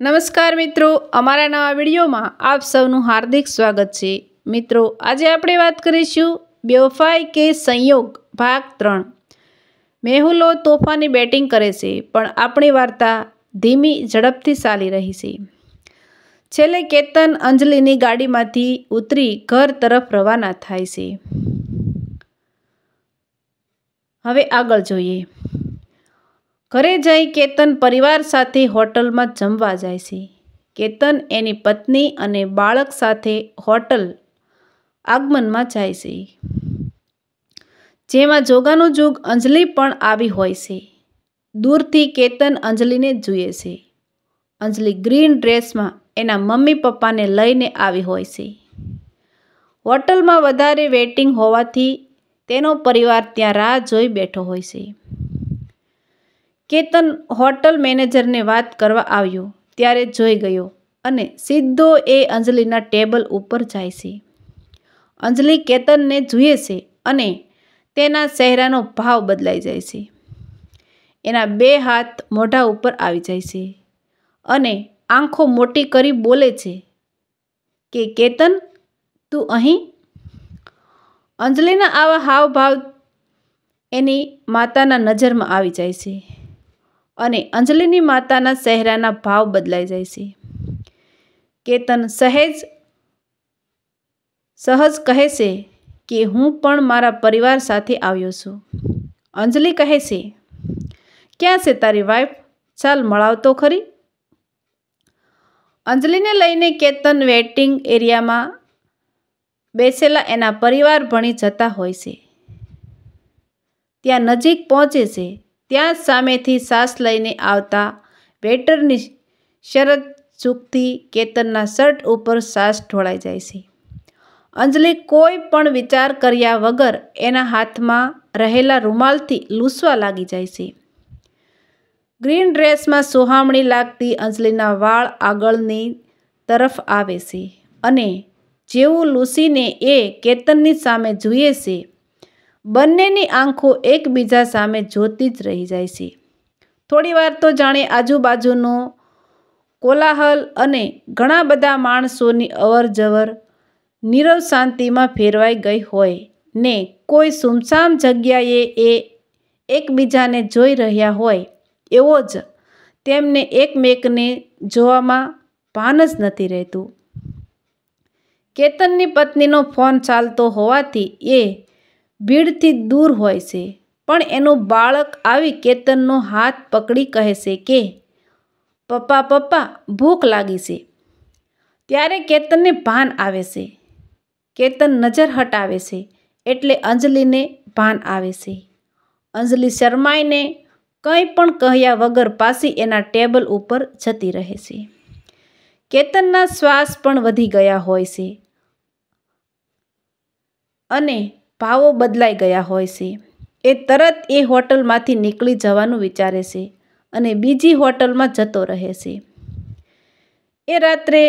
નમસ્કાર મિત્રો, અમારા નવા વિડીયોમાં આપ સૌનું હાર્દિક સ્વાગત છે। મિત્રો, આજે આપણે વાત કરીશું બેવફાઈ કે સંયોગ ભાગ 3। મેહુલો તોફાની બેટિંગ કરે છે, પણ આપણી વાર્તા ધીમી ઝડપથી ચાલી રહી છે। છેલ્લે કેતન અંજલિની ગાડીમાંથી ઉતરી ઘર તરફ રવાના થાય છે। હવે આગળ જોઈએ। ઘરે જઈ કેતન પરિવાર સાથે હોટલમાં જમવા જાય છે। કેતન એની પત્ની અને બાળક સાથે હોટલ આગમનમાં જાય છે, જેમાં જોગાનું જોગ અંજલિ પણ આવી હોય છે। દૂરથી કેતન અંજલિને જુએ છે। અંજલિ ગ્રીન ડ્રેસમાં એના મમ્મી પપ્પાને લઈને આવી હોય છે। હોટલમાં વધારે વેઇટિંગ હોવાથી તેનો પરિવાર ત્યાં રાહ જોઈ બેઠો હોય છે। કેતન હોટલ મેનેજરને વાત કરવા આવ્યો ત્યારે જોઈ ગયો અને સીધો એ અંજલિના ટેબલ ઉપર જાય છે। અંજલિ કેતનને જુએ છે અને તેના ચહેરાનો ભાવ બદલાઈ જાય છે। એના બે હાથ મોઢા ઉપર આવી જાય છે અને આંખો મોટી કરી બોલે છે કે કેતન, તું અહીં? અંજલિના આવા હાવભાવ એની માતાના નજરમાં આવી જાય છે અને અંજલિની માતાના ચહેરાના ભાવ બદલાઈ જાય છે। કેતન સહજ કહે છે કે હું પણ મારા પરિવાર સાથે આવ્યો છું। અંજલિ કહે છે, ક્યાં છે તારી વાઈફ? ચાલ મળાવ તો ખરી। અંજલિને લઈને કેતન વેઇટિંગ એરિયામાં બેસેલા એના પરિવાર ભણી જતા હોય છે। ત્યાં નજીક પહોંચે છે ત્યાં સામેથી શ્વાસ લઈને આવતા વેટરની શરત ચૂકથી કેતનના શર્ટ ઉપર શ્વાસ ઢોળાઈ જાય છે। અંજલિ કોઈ પણ વિચાર કર્યા વગર એના હાથમાં રહેલા રૂમાલથી લૂછવા લાગી જાય છે। ગ્રીન ડ્રેસમાં સોહામણી લાગતી અંજલિના વાળ આગળની તરફ આવે છે અને જેવું લૂછીને એ કેતનની સામે જુએ છે, બંનેની આંખો એકબીજા સામે જોતી જ રહી જાય છે। થોડીવાર તો જાણે આજુબાજુનો કોલાહલ અને ઘણા બધા માણસોની અવરજવર નીરવ શાંતિમાં ફેરવાઈ ગઈ હોય ને કોઈ સુમસામ જગ્યાએ એ એકબીજાને જોઈ રહ્યા હોય એવો જ તેમને એકમેકને જોવામાં ભાન જ નથી રહેતું। કેતનની પત્નીનો ફોન ચાલતો હોવાથી એ ભીડથી દૂર હોય છે, પણ એનું બાળક આવી કેતનનો હાથ પકડી કહે છે કે પપ્પા પપ્પા, ભૂખ લાગી છે। ત્યારે કેતનને ભાન આવે છે। કેતન નજર હટાવે છે એટલે અંજલિને ભાન આવે છે। અંજલિ શરમાઈને કંઈ પણ કહ્યા વગર પાછી એના ટેબલ ઉપર જતી રહે છે। કેતનના શ્વાસ પણ વધી ગયા હોય છે અને ભાવો બદલાઈ ગયા હોય છે। એ તરત એ હોટલમાંથી નીકળી જવાનું વિચારે છે અને બીજી હોટલમાં જતો રહે છે। એ રાત્રે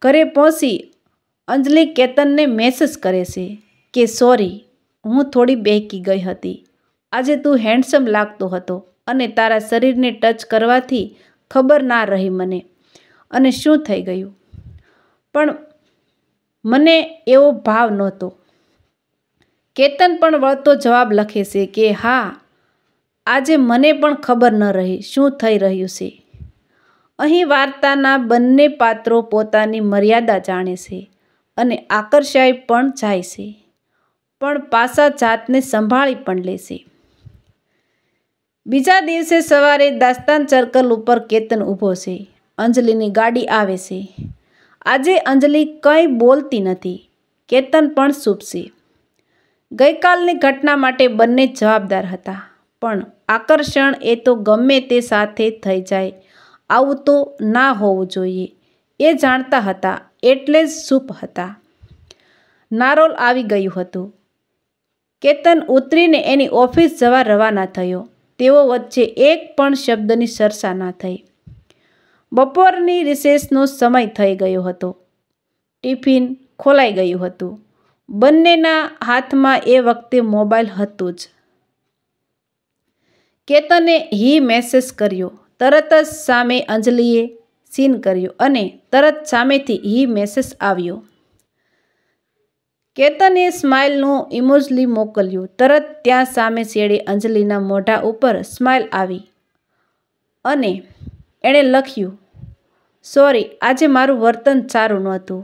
ઘરે પહોંચી અંજલિ કેતનને મેસેજ કરે છે કે સોરી, હું થોડી બહેકી ગઈ હતી। આજે તું હેન્ડસમ લાગતો હતો અને તારા શરીરને ટચ કરવાથી ખબર ના રહી મને અને શું થઈ ગયું, પણ મને એવો ભાવ નહોતો। કેતન પણ વળતો જવાબ લખે છે કે હા, આજે મને પણ ખબર ન રહી શું થઈ રહ્યું છે। અહીં વાર્તાના બંને પાત્રો પોતાની મર્યાદા જાણે છે અને આકર્ષાઈ પણ જાય છે, પણ પાછા જાતને સંભાળી પણ લે છે। બીજા દિવસે સવારે દાસ્તાન સર્કલ ઉપર કેતન ઊભો છે। અંજલિની ગાડી આવે છે। આજે અંજલિ કંઈ બોલતી નથી। કેતન પણ ચૂપ છે। ગઈકાલની ઘટના માટે બંને જવાબદાર હતા, પણ આકર્ષણ એ તો ગમે તે સાથે થઈ જાય, આવું તો ના હોવું જોઈએ એ જાણતા હતા એટલે જ ચૂપ હતા। નારોલ આવી ગયું હતું। કેતન ઉતરીને એની ઓફિસ જવા રવાના થયો। તેઓ વચ્ચે એક પણ શબ્દની ચર્ચા ના થઈ। બપોરની રિસેસનો સમય થઈ ગયો હતો। ટિફિન ખોલાઈ ગયું હતું। બંનેના હાથમાં એ વખતે મોબાઈલ હતું જ। કેતને હી મેસેજ કર્યો। તરત જ સામે અંજલિએ સીન કર્યું અને તરત સામેથી હી મેસેજ આવ્યો. કેતને સ્માઇલનું ઇમોજલી મોકલ્યું. તરત ત્યાં સામે શેડે અંજલિના મોઢા ઉપર સ્માઇલ આવી અને એણે લખ્યું, સોરી, આજે મારું વર્તન સારું નહોતું.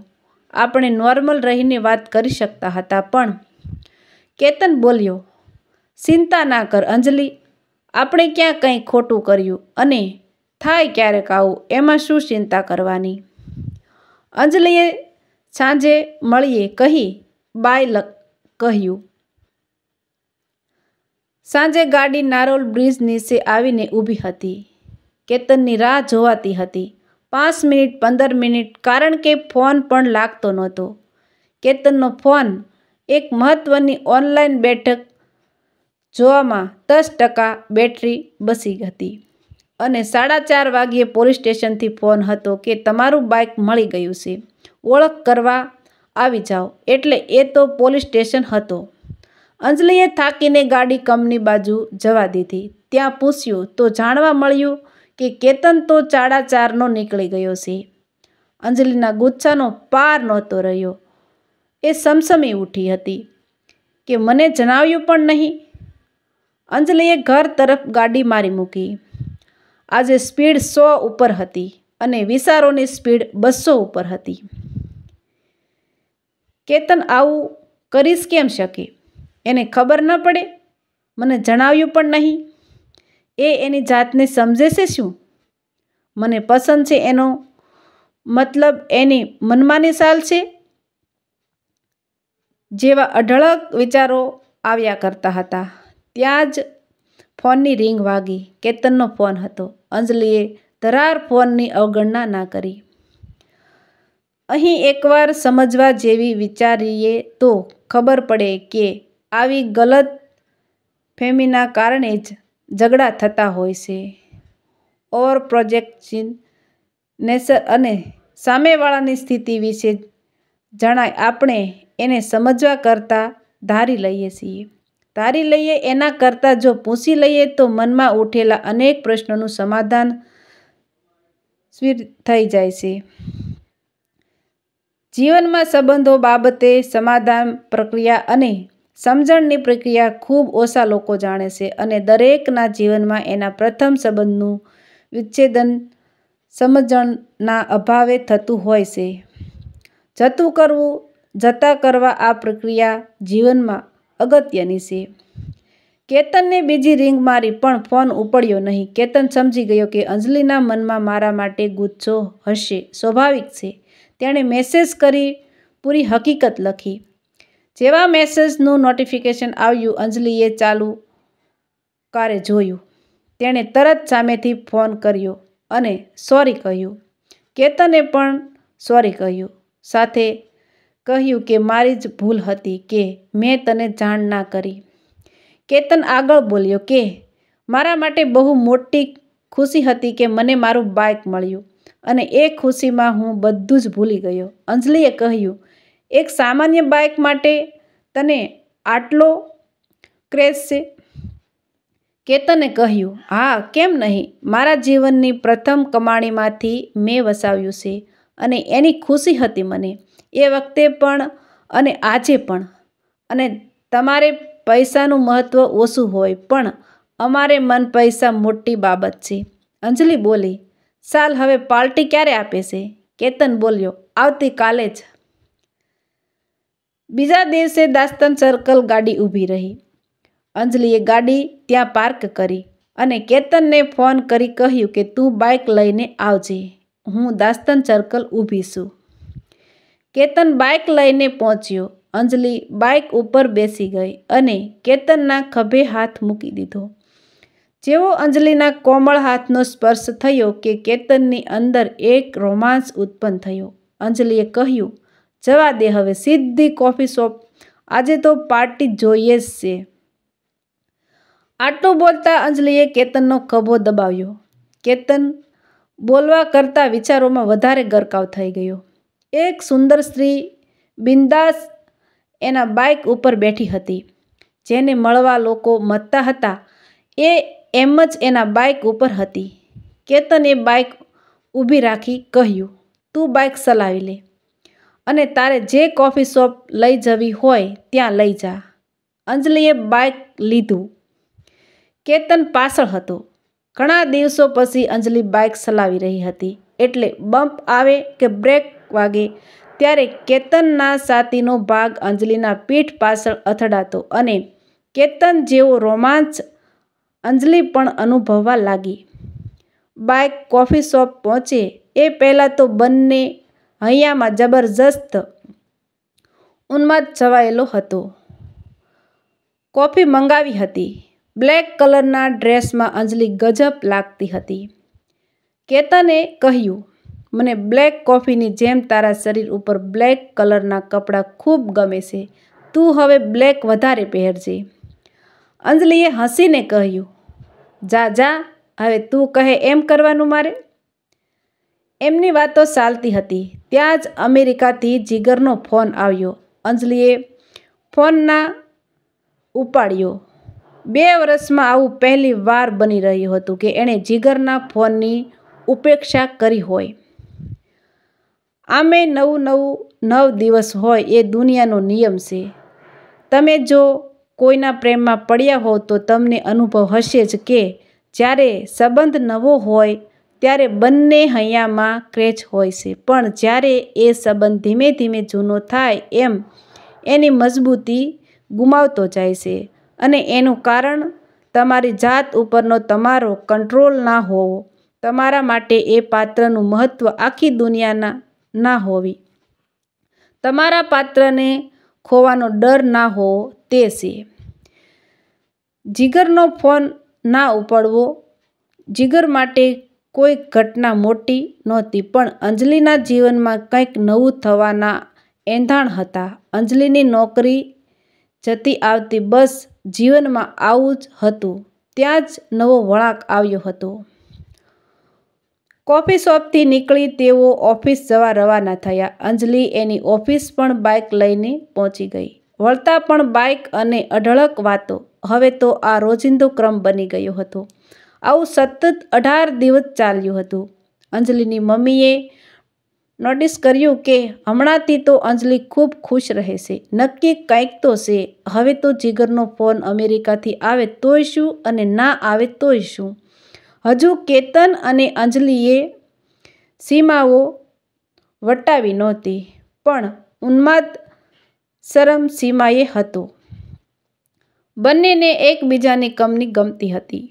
આપણે નોર્મલ રહીને વાત કરી શકતા હતા. પણ કેતન બોલ્યો, ચિંતા ના કર અંજલિ, આપણે ક્યાં કંઈ ખોટું કર્યું અને થાય ક્યારેક આવું, એમાં શું ચિંતા કરવાની. અંજલિએ સાંજે મળીએ કહી બાય કહ્યું. સાંજે ગાડી નારોલ બ્રિજ નીચે આવીને ઊભી હતી. કેતનની રાહ જોવાતી હતી. 5 મિનિટ 15 મિનિટ, કારણ કે ફોન પણ લાગતો નહોતો. કેતનનો ફોન એક મહત્વની ઓનલાઈન બેઠક જોવામાં 10% બેટરી બચી હતી અને 4:30 વાગ્યે પોલીસ સ્ટેશનથી ફોન હતો કે તમારું બાઇક મળી ગયું છે, ઓળખ કરવા આવી જાઓ. એટલે એ તો પોલીસ સ્ટેશન હતો. અંજલિએ થાકીને ગાડી કંપની બાજુ જવા દીધી. ત્યાં પૂછ્યું તો જાણવા મળ્યું કે કેતન તો 4:30નો નીકળી ગયો છે. અંજલિના ગુસ્સાનો પાર નહોતો રહ્યો. એ સમસમી ઉઠી હતી કે મને જણાવ્યું પણ નહીં. અંજલિએ ઘર તરફ ગાડી મારી મૂકી. આજે સ્પીડ 100 ઉપર હતી અને વિચારોની સ્પીડ 200 ઉપર હતી. કેતન આવું કરીશ કેમ શકે? એને ખબર ન પડે? મને જણાવ્યું પણ નહીં? એ એની જાતને સમજે છે શું? મને પસંદ છે એનો મતલબ એની મનમાની ચાલશે? જેવા અઢળક વિચારો આવ્યા કરતા હતા. ત્યાં જ ફોનની રિંગ વાગી. કેતનનો ફોન હતો. અંજલિએ ધરાર ફોનની અવગણના ના કરી. અહીં એકવાર સમજવા જેવી વિચારીએ તો ખબર પડે કે આવી ગલત ફહેમીના કારણે જ ઝઘડા થતા હોય છે. ઓવર પ્રોજેક્શન નેચર અને સામેવાળાની સ્થિતિ વિશે જણાય આપણે એને સમજવા કરતાં ધારી લઈએ છીએ. ધારી લઈએ એના કરતાં જો પૂછી લઈએ તો મનમાં ઉઠેલા અનેક પ્રશ્નોનું સમાધાન થઈ જાય છે. જીવનમાં સંબંધો બાબતે સમાધાન પ્રક્રિયા અને સમજણની પ્રક્રિયા ખૂબ ઓછા લોકો જાણે છે અને દરેકના જીવનમાં એના પ્રથમ સંબંધનું વિચ્છેદન સમજણના અભાવે થતું હોય છે. જતું કરવું, જતા કરવા આ પ્રક્રિયા જીવનમાં અગત્યની છે. કેતનને બીજી રિંગ મારી પણ ફોન ઉપડ્યો નહીં. કેતન સમજી ગયો કે અંજલિના મનમાં મારા માટે ગુસ્સો હશે, સ્વાભાવિક છે. તેણે મેસેજ કરી પૂરી હકીકત લખી. જેવા મેસેજનું નોટિફિકેશન આવ્યું, અંજલિએ ચાલુ કારે જોયું. તેણે તરત સામેથી ફોન કર્યો અને સોરી કહ્યું. કેતને પણ સોરી કહ્યું. સાથે કહ્યું કે મારી જ ભૂલ હતી કે મેં તને જાણ ના કરી. કેતન આગળ બોલ્યો કે મારા માટે બહુ મોટી ખુશી હતી કે મને મારું બાઇક મળ્યું અને એ ખુશીમાં હું બધું જ ભૂલી ગયો. અંજલિએ કહ્યું, એક સામાન્ય બાઇક માટે તને આટલો ક્રેઝ છે? કેતને કહ્યું, હા, કેમ નહીં. મારા જીવનની પ્રથમ કમાણીમાંથી મેં વસાવ્યું છે અને એની ખુશી હતી મને એ વખતે પણ અને આજે પણ. અને તમારે પૈસાનું મહત્ત્વ ઓછું હોય પણ અમારે મન પૈસા મોટી બાબત છે. અંજલિ બોલી, ચાલ હવે પાર્ટી ક્યારે આપે છે? કેતન બોલ્યો, આવતીકાલે જ. બીજા દિવસે દાસ્તન સર્કલ ગાડી ઊભી રહી. અંજલિએ ગાડી ત્યાં પાર્ક કરી અને કેતનને ફોન કરી કહ્યું કે તું બાઇક લઈને આવજે, હું દાસ્તન સર્કલ ઊભી છું. કેતન બાઇક લઈને પહોંચ્યો. અંજલિ બાઇક ઉપર બેસી ગઈ અને કેતનના ખભે હાથ મૂકી દીધો. જેવો અંજલિના કોમળ હાથનો સ્પર્શ થયો કે કેતનની અંદર એક રોમાંચ ઉત્પન્ન થયો. અંજલિએ કહ્યું, જવા દે હવે, સીધી કોફી શોપ. આજે તો પાર્ટી જોઈએ જ છે. આટલું બોલતા અંજલિએ કેતનનો ખભો દબાવ્યો. કેતન બોલવા કરતાં વિચારોમાં વધારે ગરકાવ થઈ ગયો. એક સુંદર સ્ત્રી બિન્દાસ એના બાઇક ઉપર બેઠી હતી. જેને મળવા લોકો મથતા હતા એ એમ જ એના બાઇક ઉપર હતી. કેતન એ બાઇક ઊભી રાખી કહ્યું, તું બાઇક ચલાવી લે અને તારે જે કોફી શોપ લઈ જવી હોય ત્યાં લઈ જા. અંજલિએ બાઇક લીધું. કેતન પાછળ હતો. ઘણા દિવસો પછી અંજલિ બાઇક ચલાવી રહી હતી એટલે બમ્પ આવે કે બ્રેક વાગે ત્યારે કેતનના છાતીનો ભાગ અંજલિના પીઠ પાછળ અથડાતો અને કેતન જેવો રોમાંચ અંજલિ પણ અનુભવવા લાગી. બાઇક કોફી શોપ પહોંચે એ પહેલાં તો બંને હૈયામાં જબરજસ્ત ઉન્માદ છવાયેલો હતો. કોફી મંગાવી હતી. બ્લેક કલરના ડ્રેસમાં અંજલિ ગજબ લાગતી હતી. કેતને કહ્યું, મને બ્લેક કોફીની જેમ તારા શરીર ઉપર બ્લેક કલરના કપડાં ખૂબ ગમે છે. તું હવે બ્લેક વધારે પહેરજે. અંજલિએ હસીને કહ્યું, જા જા, હવે તું કહે એમ કરવાનું મારે. એમની વાતો ચાલતી હતી ત્યાં જ અમેરિકાથી જીગરનો ફોન આવ્યો. અંજલિએ ફોન ના ઉપાડ્યો. 2 વર્ષમાં આવું પહેલી વાર બની રહ્યું હતું કે એણે જીગરના ફોનની ઉપેક્ષા કરી હોય. આમે નવું 9 દિવસ હોય એ દુનિયાનો નિયમ છે. તમે જો કોઈના પ્રેમમાં પડ્યા હો તો તમને અનુભવ હશે જ કે જ્યારે સંબંધ નવો હોય ત્યારે બંને હૈયામાં ક્રેચ હોય છે, પણ જ્યારે એ સંબંધ ધીમે ધીમે જૂનો થાય એમ એની મજબૂતી ગુમાવતો જાય છે અને એનું કારણ તમારી જાત ઉપરનો તમારો કંટ્રોલ ના હોવો, તમારા માટે એ પાત્રનું મહત્ત્વ આખી દુનિયાના ના હોવી, તમારા પાત્રને ખોવાનો ડર ના હોવો તે છે. જીગરનો ફોન ના ઉપાડવો જીગર માટે કોઈ ઘટના મોટી નહોતી પણ અંજલિના જીવનમાં કંઈક નવું થવાના એંધાણ હતા. અંજલિની નોકરી જતી આવતી બસ જીવનમાં આવું જ હતું ત્યાં જ નવો વળાંક આવ્યો હતો. કોફી શોપથી નીકળી તેઓ ઓફિસ જવા રવાના થયા. અંજલિ એની ઓફિસ પણ બાઇક લઈને પહોંચી ગઈ. વળતા પણ બાઇક અને અઢળક વાતો. હવે તો આ રોજિંદો ક્રમ બની ગયો હતો. આવું સતત 18 દિવસ ચાલ્યું હતું. અંજલિની મમ્મીએ નોટિસ કર્યું કે હમણાંથી તો અંજલિ ખૂબ ખુશ રહે છે. નક્કી કંઈક તો છે. હવે તો જીગરનો ફોન અમેરિકાથી આવે તોય શું અને ના આવે તોય શું. હજુ કેતન અને અંજલિએ સીમાઓ વટાવી નહોતી પણ ઉન્માદ શરમ સીમાએ હતો. બંનેને એકબીજાની કંપની ગમતી હતી.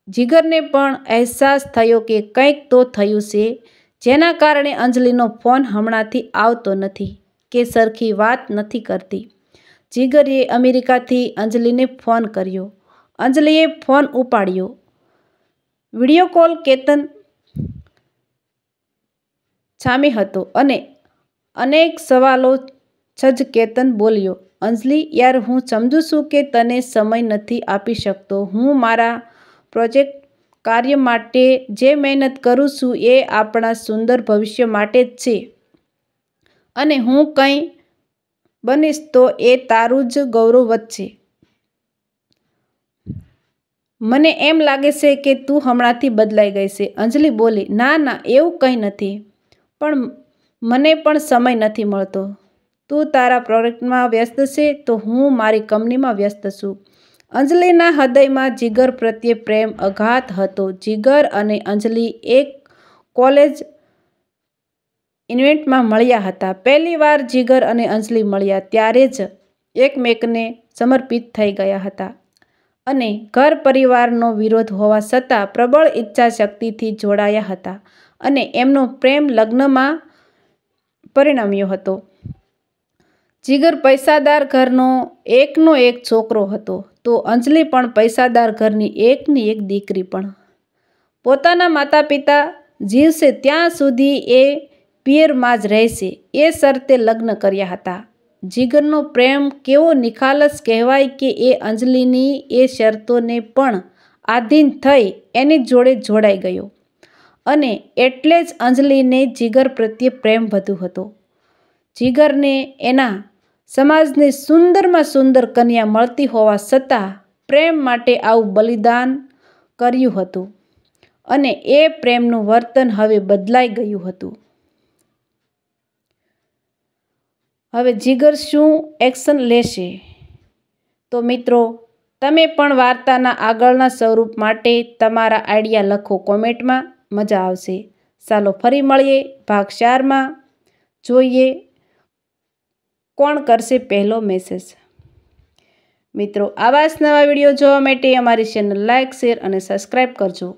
જીગરને પણ અહેસાસ થયો કે કંઈક તો થયું છે જેના કારણે અંજલિનો ફોન હમણાંથી આવતો નથી કે સરખી વાત નથી કરતી. જીગરે અમેરિકાથી અંજલિને ફોન કર્યો. અંજલિએ ફોન ઉપાડ્યો. વિડીયો કોલ કેતન સામે હતો અને અનેક સવાલો જ કેતન બોલ્યો, અંજલિ યાર હું સમજુ છું કે તને સમય નથી આપી શકતો. હું મારા પ્રોજેક્ટ કાર્ય માટે જે મહેનત કરું છું એ આપણા સુંદર ભવિષ્ય માટે જ છે અને હું કંઈ બનીશ તો એ તારું જ ગૌરવ વધશે. મને એમ લાગે છે કે તું હમણાંથી બદલાઈ ગઈ છે. અંજલિ બોલી, ના ના એવું કંઈ નથી પણ મને પણ સમય નથી મળતો. તું તારા પ્રોજેક્ટમાં વ્યસ્ત છે તો હું મારી કંપનીમાં વ્યસ્ત છું. અંજલિના હૃદયમાં જીગર પ્રત્યે પ્રેમ અગાધ હતો. જીગર અને અંજલિ એક કોલેજ ઇવેન્ટમાં મળ્યા હતા. પહેલી વાર જીગર અને અંજલિ મળ્યા ત્યારે જ એકમેકને સમર્પિત થઈ ગયા હતા અને ઘર પરિવારનો વિરોધ હોવા છતાં પ્રબળ ઈચ્છાશક્તિથી જોડાયા હતા અને એમનો પ્રેમ લગ્નમાં પરિણમ્યો હતો. જીગર પૈસાદાર ઘરનો એકનો એક છોકરો હતો તો અંજલિ પણ પૈસાદાર ઘરની એકની એક દીકરી પણ. પોતાના માતા પિતા જીવશે ત્યાં સુધી એ પિયરમાં જ રહેશે એ શરતે લગ્ન કર્યા હતા. જીગરનો પ્રેમ કેવો નિખાલસ કહેવાય કે એ અંજલિની એ શરતોને પણ આધીન થઈ એની જોડે જોડાઈ ગયો અને એટલે જ અંજલિને જીગર પ્રત્યે પ્રેમ વધુ હતો. જીગરને એના સમાજની સુંદરમાં સુંદર કન્યા મળતી હોવા છતાં પ્રેમ માટે આવું બલિદાન કર્યું હતું. અને એ પ્રેમનું વર્તન હવે બદલાઈ ગયું હતું. હવે જીગર શું એક્શન લેશે? તો મિત્રો, તમે પણ વાર્તાના આગળના સ્વરૂપ માટે તમારા આઈડિયા લખો કોમેન્ટમાં. મજા આવશે. ચાલો ફરી મળીએ ભાગ 4માં. જોઈએ કોણ કરશે પહેલો મેસેજ. મિત્રો, આવા જ નવા વિડીયો જોવા માટે અમારી ચેનલ લાઇક, શેર અને સબસ્ક્રાઈબ કરજો.